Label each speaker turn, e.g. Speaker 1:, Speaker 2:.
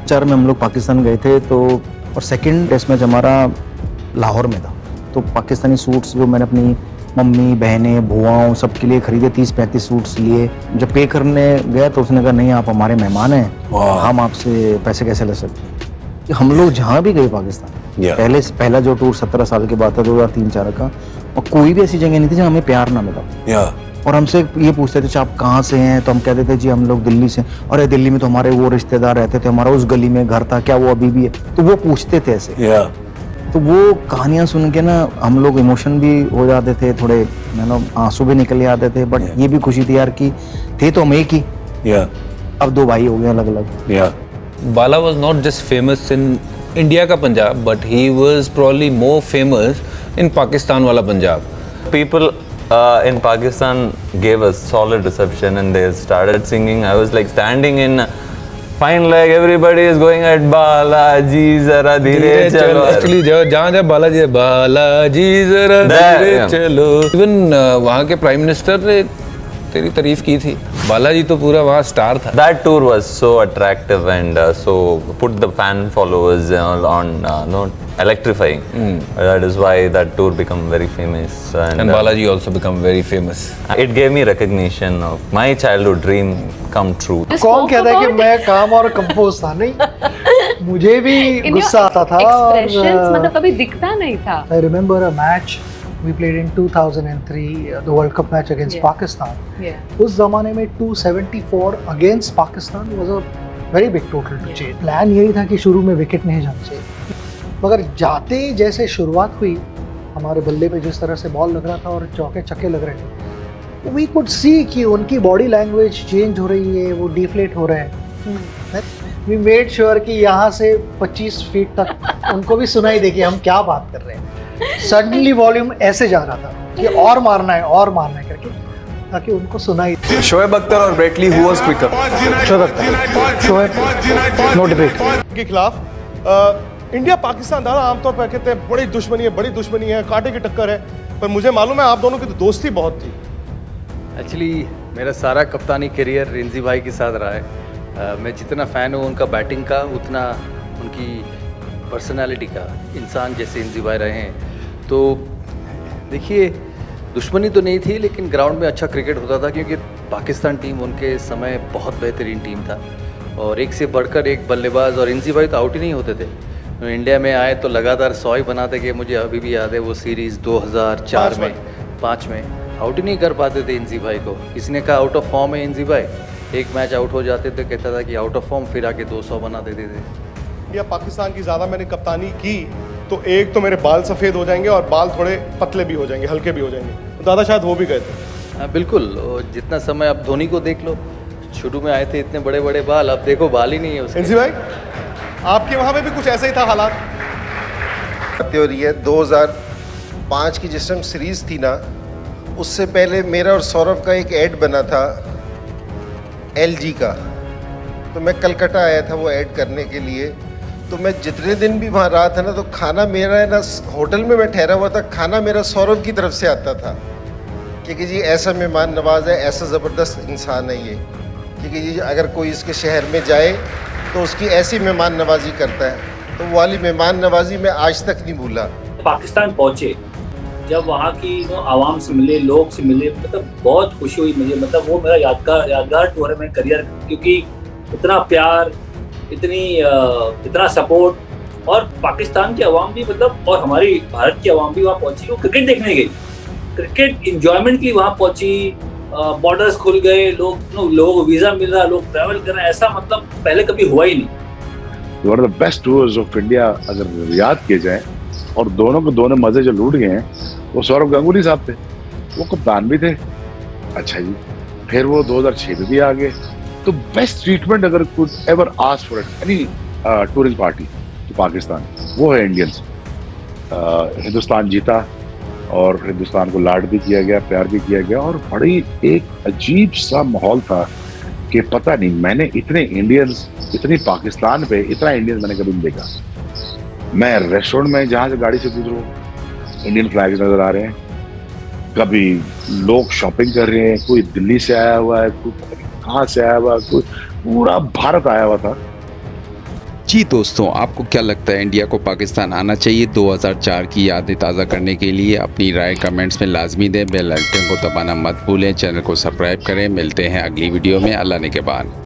Speaker 1: 2004 में हम लोग पाकिस्तान गए थे, तो और सेकंड टेस्ट मैच हमारा लाहौर में था। तो पाकिस्तानी सूट्स जो मैंने अपनी मम्मी, बहनें, बुआओं सबके लिए खरीदे, 30-35 सूट्स लिए। जब पे करने गया तो उसने कहा नहीं, आप हमारे मेहमान हैं, हम आपसे पैसे कैसे ले सकते हैं। कि हम लोग जहाँ भी गए पाकिस्तान, पहला जो टूर 17 साल के बाद था 2003-04 का, और कोई भी ऐसी जगह नहीं थी जहाँ हमें प्यार ना मिला। और हमसे ये पूछते थे आप कहाँ से हैं, तो हम कहते थे जी हम लोग दिल्ली से। अरे दिल्ली में तो हमारे वो रिश्तेदार रहते थे, हमारा उस गली में घर था, क्या वो अभी भी है? तो वो पूछते थे ऐसे। तो वो कहानियां सुन के ना हम लोग इमोशन भी हो जाते थे, थोड़े आंसू भी निकल आते थे, बट ये भी खुशी थी यार कि थे तो हम एक ही, अब दो भाई हो गए अलग अलग।
Speaker 2: बाला was not just famous in India का Punjab, but he was probably more famous in Pakistan वाला Punjab.
Speaker 3: People in Pakistan gave us solid reception and they started singing. I was like standing in fine leg, everybody is going at Balaji जरा धीरे चलो.
Speaker 2: Actually जहाँ बालाजी जरा धीरे चलो. Even वहाँ के प्राइम मिनिस्टर ने तेरी तारीफ की थी. बालाजी तो पूरा वहाँ स्टार था.
Speaker 3: That tour was so attractive and so put the fan followers on electrifying. That is why that tour became very famous.
Speaker 2: And Balaji also become very famous.
Speaker 3: It gave me recognition of my childhood dream come true.
Speaker 4: कौन कहता है कि मैं काम और compose था? नहीं, मुझे भी गुस्सा आता था.
Speaker 5: Expressions मतलब कभी दिखता नहीं था.
Speaker 4: I remember a match we played in 2003, the World Cup match against Pakistan. उस जमाने में 274 against Pakistan was a very big total to chase. Plan यही था कि शुरू में विकेट नहीं जाना चाहिए, मगर जाते जैसे शुरुआत हुई, हमारे बल्ले पे जिस तरह से बॉल लग रहा था और चौके छक्के लग रहे थे, we could see कि उनकी बॉडी लैंग्वेज चेंज हो रही है, वो डिफ्लेट हो रहे हैं. We made sure कि यहाँ से 25 फीट तक उनको भी सुनाई दे कि हम क्या बात कर रहे हैं. सडनली वॉल्यूम ऐसे जा रहा था कि और मारना है करके, ताकि उनको सुनाई.
Speaker 6: शोएब अख्तर और Brett Lee, who was quicker?
Speaker 4: Shoaib Akhtar. Shoaib no debate
Speaker 7: के खिलाफ इंडिया पाकिस्तान दादा आमतौर पर कहते हैं बड़ी दुश्मनी है, कांटे की टक्कर है, पर मुझे मालूम है आप दोनों की तो दोस्ती बहुत थी.
Speaker 8: एक्चुअली मेरा सारा कप्तानी करियर रिंजी भाई के साथ रहा है. मैं जितना फ़ैन हूँ उनका बैटिंग का, उतना उनकी पर्सनालिटी का. इंसान जैसे रिंजी भाई रहे हैं, तो देखिए दुश्मनी तो नहीं थी, लेकिन ग्राउंड में अच्छा क्रिकेट होता था, क्योंकि पाकिस्तान टीम उनके समय बहुत बेहतरीन टीम था और एक से बढ़कर एक बल्लेबाज. और रिंजी भाई तो आउट ही नहीं होते थे. इंडिया में आए तो लगातार 100 ही बनाते कि मुझे अभी भी याद है वो सीरीज़ 2004 में 5 में आउट ही नहीं कर पाते थे इंजी भाई को. किसने कहा आउट ऑफ फॉर्म है इंजी भाई, एक मैच आउट हो जाते थे कहता था कि आउट ऑफ फॉर्म, फिर आके 200 बना देते थे.
Speaker 7: इंडिया पाकिस्तान की ज़्यादा मैंने कप्तानी की तो एक तो मेरे बाल सफ़ेद हो जाएंगे और बाल थोड़े पतले भी हो जाएंगे, हल्के भी हो जाएंगे. तो दादा शायद हो भी गए थे.
Speaker 8: हाँ बिल्कुल. जितना समय आप धोनी को देख लो, शुरू में आए थे इतने बड़े बड़े बाल, अब देखो बाल ही नहीं है उसके.
Speaker 7: इंजी भाई आपके वहाँ पे भी कुछ ऐसा ही था हालात?
Speaker 9: और ये 2005 की जिस टाइम सीरीज़ थी ना, उससे पहले मेरा और सौरभ का एक ऐड बना था LG का, तो मैं कलकत्ता आया था वो ऐड करने के लिए. तो मैं जितने दिन भी वहाँ रहा था ना, तो खाना मेरा है ना, होटल में मैं ठहरा हुआ था, खाना मेरा सौरभ की तरफ से आता था, क्योंकि जी ऐसा मेहमान नवाज है, ऐसा ज़बरदस्त इंसान है ये, क्योंकि जी अगर कोई इसके शहर में जाए तो उसकी ऐसी मेहमान नवाजी करता है. तो वो वाली मेहमान नवाजी मैं आज तक नहीं भूला.
Speaker 10: पाकिस्तान पहुँचे, जब वहाँ की आवाम से मिले, लोग से मिले, मतलब बहुत खुशी हुई मुझे. मतलब वो मेरा यादगार टूर है मेरे करियर, क्योंकि इतना प्यार, इतना सपोर्ट, और पाकिस्तान की आवाम भी मतलब, और हमारी भारत की आवाम भी वहाँ पहुंची. वो क्रिकेट देखने गई, क्रिकेट इंजॉयमेंट के लिए वहाँ पहुंची. बॉर्डर्स खुल गए, लोगों को वीज़ा मिल रहा, लोग ट्रैवल कर रहे हैं, ऐसा मतलब पहले कभी हुआ ही नहीं.
Speaker 11: One of the best tours of India अगर याद किए जाए, और दोनों मजे जो लूट गए हैं, वो सौरभ गांगुली साहब थे, वो कप्तान भी थे. अच्छा जी, फिर वो 2006 में भी आ गए. तो बेस्ट ट्रीटमेंट अगर could ever ask for any tourist party तो पाकिस्तान, वो है इंडियंस. हिंदुस्तान जीता और हिंदुस्तान को लाड भी किया गया, प्यार भी किया गया, और बड़ी एक अजीब सा माहौल था कि पता नहीं, मैंने इतने इंडियंस, इतनी पाकिस्तान पे इतना इंडियंस मैंने कभी नहीं देखा. मैं रेस्टोरेंट में जहाँ से गाड़ी से गुजरूँ, इंडियन फ्लैग्स नज़र आ रहे हैं, कभी लोग शॉपिंग कर रहे हैं, कोई दिल्ली से आया हुआ है, कोई कहाँ से आया हुआ, कोई पूरा भारत आया हुआ था.
Speaker 12: जी दोस्तों, आपको क्या लगता है इंडिया को पाकिस्तान आना चाहिए? 2004 की यादें ताज़ा करने के लिए अपनी राय कमेंट्स में लाजमी दें। बेल आइकन को दबाना मत भूलें। चैनल को सब्सक्राइब करें। मिलते हैं अगली वीडियो में। अल्लाह ने के बाद।